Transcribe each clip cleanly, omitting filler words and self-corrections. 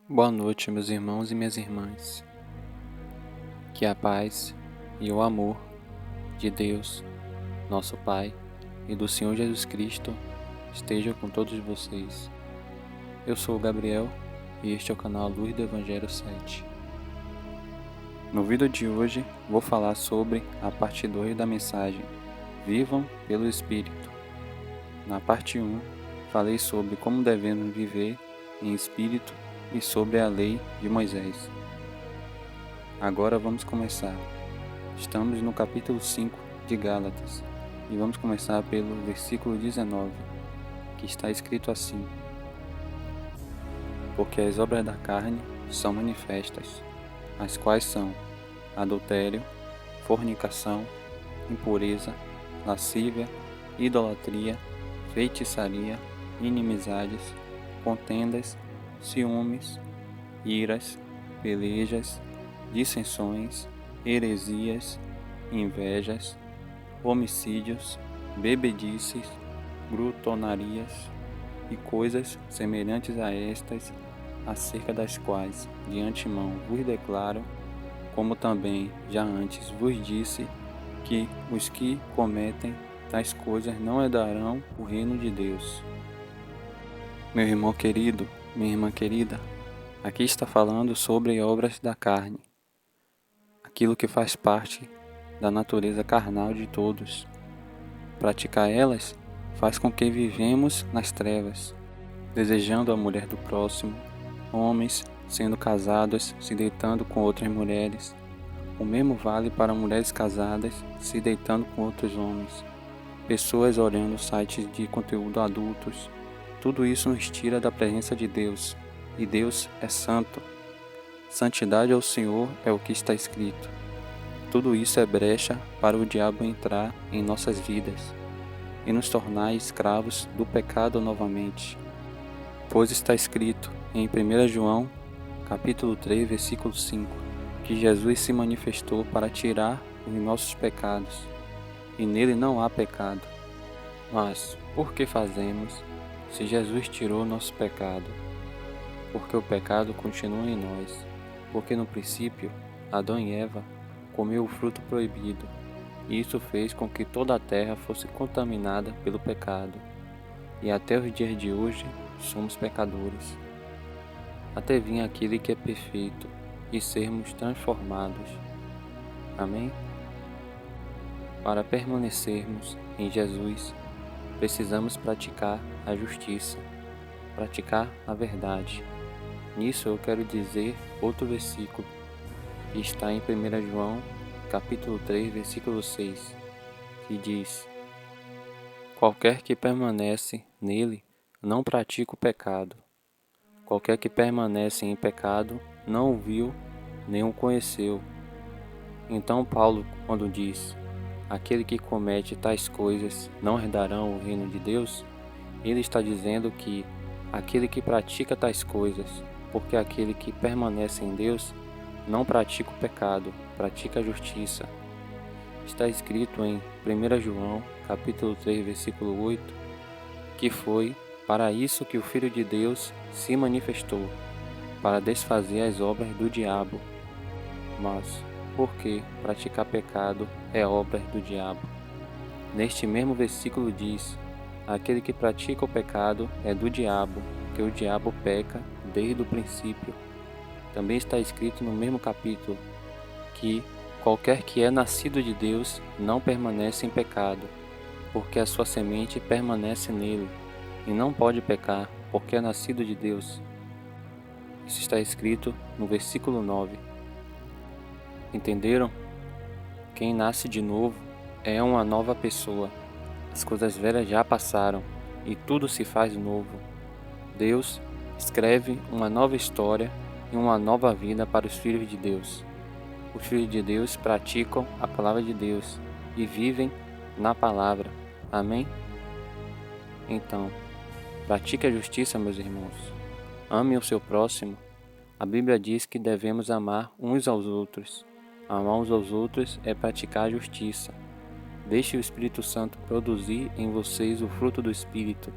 Boa noite, meus irmãos e minhas irmãs. Que a paz e o amor de Deus, nosso Pai, e do Senhor Jesus Cristo estejam com todos vocês. Eu sou o Gabriel e este é o canal Luz do Evangelho 7. No vídeo de hoje vou falar sobre a parte 2 da mensagem Vivam pelo Espírito. Na parte 1, falei sobre como devemos viver em espírito e sobre a lei de Moisés. Agora vamos começar. Estamos no capítulo 5 de Gálatas e vamos começar pelo versículo 19, que está escrito assim: Porque as obras da carne são manifestas, as quais são adultério, fornicação, impureza, lascívia, idolatria, feitiçaria, inimizades, contendas, ciúmes, iras, pelejas, dissensões, heresias, invejas, homicídios, bebedices, glutonarias e coisas semelhantes a estas, acerca das quais de antemão vos declaro, como também já antes vos disse, que os que cometem tais coisas não herdarão o reino de Deus. Meu irmão querido, minha irmã querida, aqui está falando sobre obras da carne, aquilo que faz parte da natureza carnal de todos. Praticar elas faz com que vivemos nas trevas, desejando a mulher do próximo, homens sendo casados, se deitando com outras mulheres. O mesmo vale para mulheres casadas se deitando com outros homens, pessoas olhando sites de conteúdo adultos. Tudo isso nos tira da presença de Deus, e Deus é santo. Santidade ao Senhor é o que está escrito. Tudo isso é brecha para o diabo entrar em nossas vidas e nos tornar escravos do pecado novamente. Pois está escrito em 1 João, capítulo 3, versículo 5, que Jesus se manifestou para tirar os nossos pecados, e nele não há pecado. Mas por que fazemos se Jesus tirou nosso pecado? Porque o pecado continua em nós, porque no princípio Adão e Eva comeu o fruto proibido, e isso fez com que toda a terra fosse contaminada pelo pecado, e até os dias de hoje somos pecadores, até vir aquele que é perfeito e sermos transformados. Amém? Para permanecermos em Jesus, precisamos praticar a justiça, praticar a verdade. Nisso eu quero dizer outro versículo, que está em 1 João, capítulo 3, versículo 6, que diz: Qualquer que permanece nele não pratica o pecado. Qualquer que permanece em pecado não o viu nem o conheceu. Então Paulo, quando diz: aquele que comete tais coisas não herdarão o reino de Deus, ele está dizendo que aquele que pratica tais coisas, porque aquele que permanece em Deus não pratica o pecado, pratica a justiça. Está escrito em 1 João, capítulo 3, versículo 8, que foi para isso que o Filho de Deus se manifestou, para desfazer as obras do diabo. Mas, por que praticar pecado é obra do diabo? Neste mesmo versículo diz: aquele que pratica o pecado é do diabo, que o diabo peca desde o princípio. Também está escrito no mesmo capítulo que qualquer que é nascido de Deus não permanece em pecado, porque a sua semente permanece nele, e não pode pecar, porque é nascido de Deus. Isso está escrito no versículo 9. Entenderam? Quem nasce de novo é uma nova pessoa. As coisas velhas já passaram e tudo se faz novo. Deus escreve uma nova história e uma nova vida para os filhos de Deus. Os filhos de Deus praticam a palavra de Deus e vivem na palavra. Amém? Então, pratique a justiça, meus irmãos. Ame o seu próximo. A Bíblia diz que devemos amar uns aos outros. Amar uns aos outros é praticar a justiça. Deixe o Espírito Santo produzir em vocês o fruto do Espírito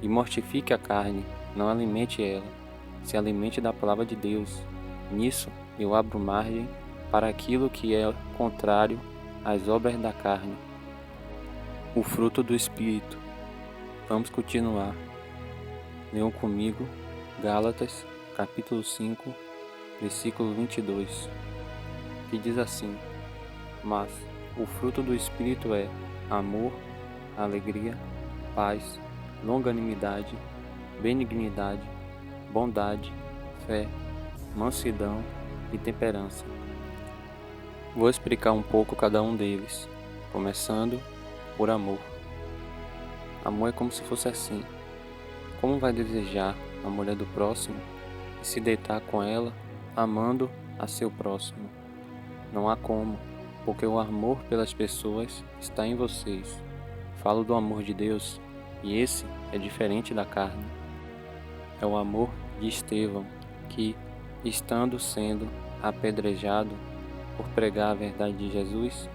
e mortifique a carne, não alimente ela. se alimente da palavra de Deus. Nisso eu abro margem para aquilo que é contrário às obras da carne. O fruto do Espírito. Vamos continuar. Leiam comigo Gálatas, capítulo 5, versículo 22, que diz assim: Mas o fruto do Espírito é amor, alegria, paz, longanimidade, benignidade, bondade, fé, mansidão e temperança. Vou explicar um pouco cada um deles, começando por amor. Amor é como se fosse assim: como vai desejar a mulher do próximo e se deitar com ela, amando a seu próximo? Não há como, porque o amor pelas pessoas está em vocês. Falo do amor de Deus, e esse é diferente da carne. É o amor de Estevão, que, estando sendo apedrejado por pregar a verdade de Jesus,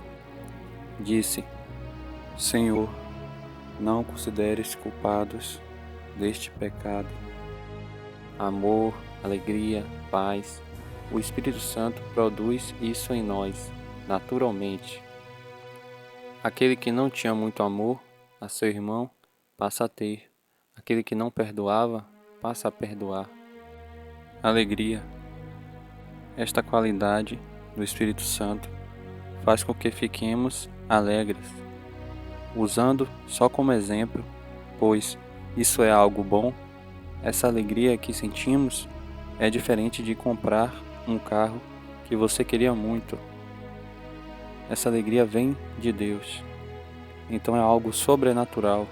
disse: Senhor, não consideres culpados deste pecado. Amor, alegria, paz. O Espírito Santo produz isso em nós, naturalmente. Aquele que não tinha muito amor a seu irmão, passa a ter. Aquele que não perdoava, passa a perdoar. Alegria. Esta qualidade do Espírito Santo faz com que fiquemos alegres. Usando só como exemplo, pois isso é algo bom, essa alegria que sentimos é diferente de comprar um carro que você queria muito. Essa alegria vem de Deus. Então é algo sobrenatural,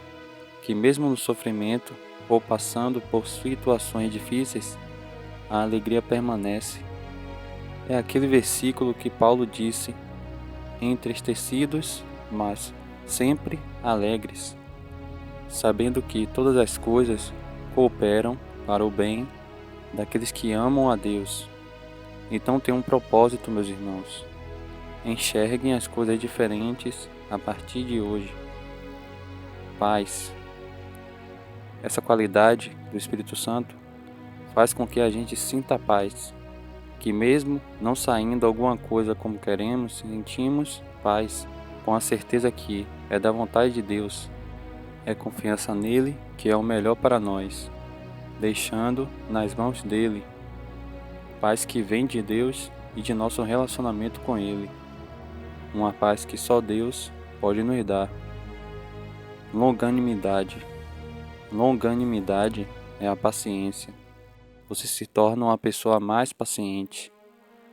que mesmo no sofrimento ou passando por situações difíceis, a alegria permanece. É aquele versículo que Paulo disse: entristecidos, mas sempre alegres, sabendo que todas as coisas cooperam para o bem daqueles que amam a Deus. Então tem um propósito, meus irmãos. Enxerguem as coisas diferentes a partir de hoje. Paz. Essa qualidade do Espírito Santo faz com que a gente sinta paz, que mesmo não saindo alguma coisa como queremos, sentimos paz, com a certeza que é da vontade de Deus. É confiança nele que é o melhor para nós, deixando nas mãos dele. Paz que vem de Deus e de nosso relacionamento com ele. Uma paz que só Deus pode nos dar. Longanimidade. Longanimidade é a paciência. Você se torna uma pessoa mais paciente.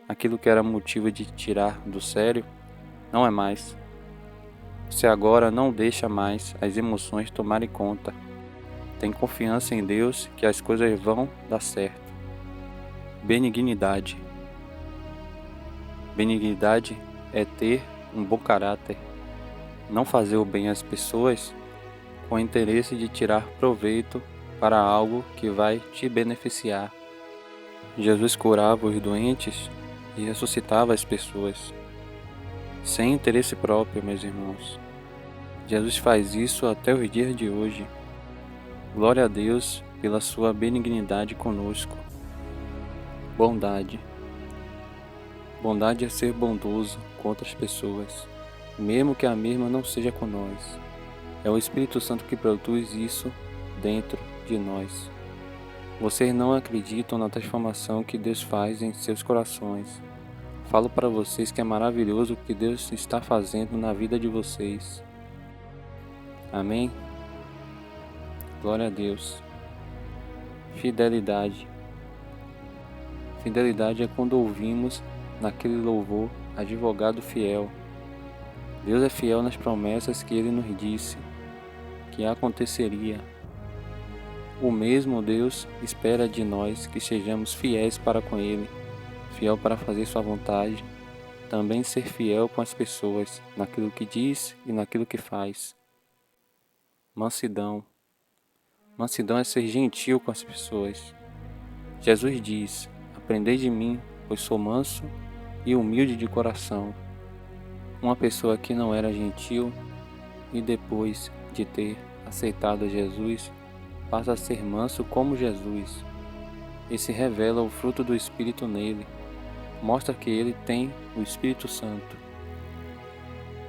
Aquilo que era motivo de tirar do sério, não é mais. Você agora não deixa mais as emoções tomarem conta. Tem confiança em Deus que as coisas vão dar certo. Benignidade. Benignidade é ter um bom caráter. Não fazer o bem às pessoas com o interesse de tirar proveito para algo que vai te beneficiar. Jesus curava os doentes e ressuscitava as pessoas, sem interesse próprio, meus irmãos. Jesus faz isso até os dias de hoje. Glória a Deus pela sua benignidade conosco. Bondade. Bondade é ser bondoso com outras pessoas, mesmo que a mesma não seja com nós. É o Espírito Santo que produz isso dentro de nós. Vocês não acreditam na transformação que Deus faz em seus corações. Falo para vocês que é maravilhoso o que Deus está fazendo na vida de vocês. Amém? Glória a Deus. Fidelidade. Fidelidade é quando ouvimos naquele louvor advogado fiel. Deus é fiel nas promessas que Ele nos disse que aconteceria. O mesmo Deus espera de nós que sejamos fiéis para com Ele, fiel para fazer Sua vontade, também ser fiel com as pessoas, naquilo que diz e naquilo que faz. Mansidão. Mansidão é ser gentil com as pessoas. Jesus diz: aprendei de mim, pois sou manso e humilde de coração. Uma pessoa que não era gentil e depois de ter aceitado Jesus, passa a ser manso como Jesus. e se revela o fruto do Espírito nele. Mostra que ele tem o Espírito Santo.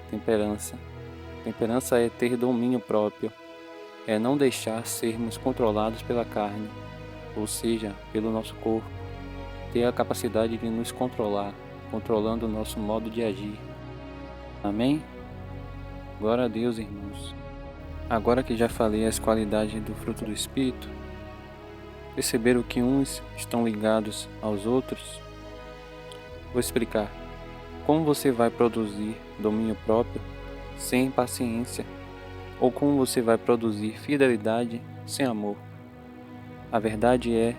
Temperança. Temperança é ter domínio próprio, é não deixar sermos controlados pela carne, ou seja, pelo nosso corpo, ter a capacidade de nos controlar, controlando o nosso modo de agir. Amém? Glória a Deus, irmãos. Agora que já falei as qualidades do fruto do Espírito, perceberam que uns estão ligados aos outros? Vou explicar. Como você vai produzir domínio próprio sem impaciência? Ou como você vai produzir fidelidade sem amor? A verdade é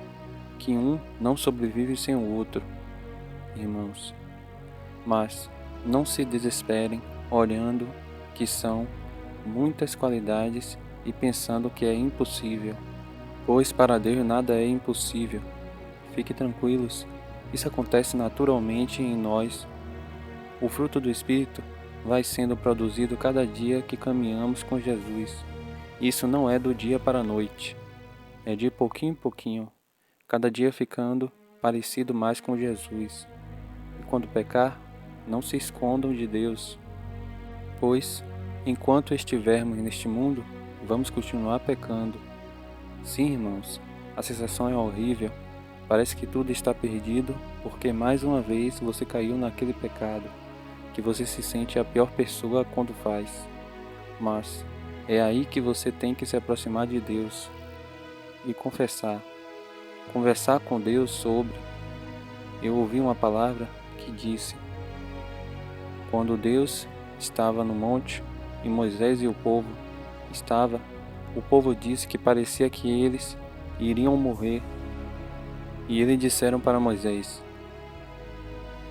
que um não sobrevive sem o outro, irmãos. Mas não se desesperem olhando que são muitas qualidades e pensando que é impossível, pois para Deus nada é impossível. Fiquem tranquilos, isso acontece naturalmente em nós. O fruto do Espírito vai sendo produzido cada dia que caminhamos com Jesus. Isso não é do dia para a noite, é de pouquinho em pouquinho, cada dia ficando parecido mais com Jesus. E quando pecar, não se escondam de Deus, pois, enquanto estivermos neste mundo, vamos continuar pecando. Sim, irmãos, a sensação é horrível, parece que tudo está perdido, porque mais uma vez você caiu naquele pecado, que você se sente a pior pessoa quando faz. Mas é aí que você tem que se aproximar de Deus e conversar com Deus sobre. Eu ouvi uma palavra que disse: quando Deus estava no monte e Moisés e o povo disse que parecia que eles iriam morrer. E eles disseram para Moisés: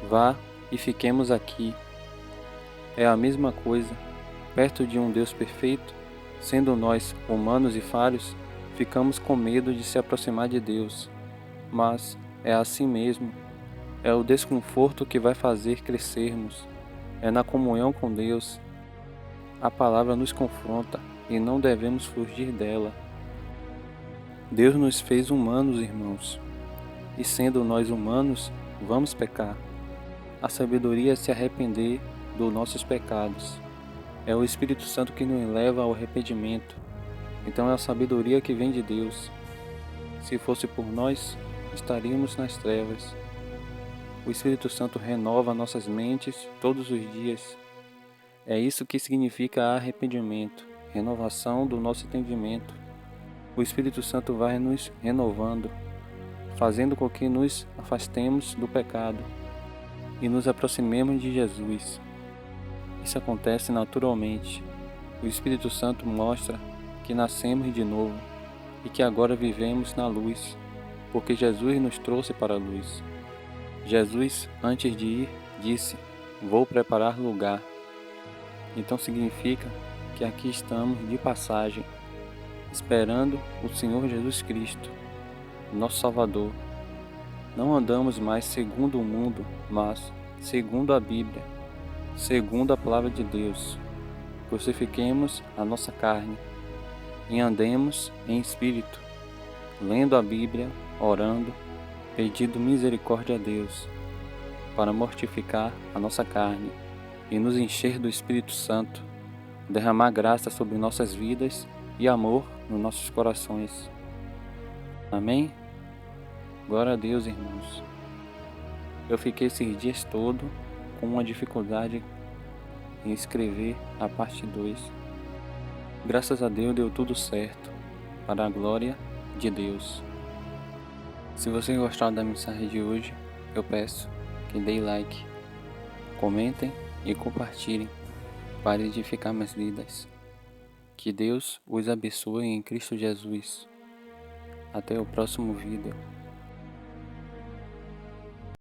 vá e fiquemos aqui. É a mesma coisa, perto de um Deus perfeito, sendo nós humanos e falhos, ficamos com medo de se aproximar de Deus. Mas é assim mesmo, é o desconforto que vai fazer crescermos, é na comunhão com Deus. A palavra nos confronta e não devemos fugir dela. Deus nos fez humanos, irmãos, e sendo nós humanos, vamos pecar. A sabedoria é se arrepender dos nossos pecados. É o Espírito Santo que nos leva ao arrependimento. Então é a sabedoria que vem de Deus. Se fosse por nós, estaríamos nas trevas. O Espírito Santo renova nossas mentes todos os dias. É isso que significa arrependimento, renovação do nosso entendimento. O Espírito Santo vai nos renovando, fazendo com que nos afastemos do pecado e nos aproximemos de Jesus. Isso acontece naturalmente. O Espírito Santo mostra que nascemos de novo e que agora vivemos na luz, porque Jesus nos trouxe para a luz. Jesus, antes de ir, disse: vou preparar lugar. Então significa que aqui estamos de passagem, esperando o Senhor Jesus Cristo, nosso Salvador. Não andamos mais segundo o mundo, mas segundo a Bíblia, segundo a palavra de Deus. Crucifiquemos a nossa carne e andemos em espírito, lendo a Bíblia, orando, pedindo misericórdia a Deus, para mortificar a nossa carne e nos encher do Espírito Santo, derramar graça sobre nossas vidas e amor nos nossos corações. Amém? Glória a Deus, irmãos. Eu fiquei esses dias todos com uma dificuldade em escrever a parte 2. Graças a Deus deu tudo certo, para a glória de Deus. Se você gostar da mensagem de hoje, eu peço que dê like, comentem e compartilhem para edificar mais vidas. Que Deus os abençoe em Cristo Jesus. Até o próximo vídeo.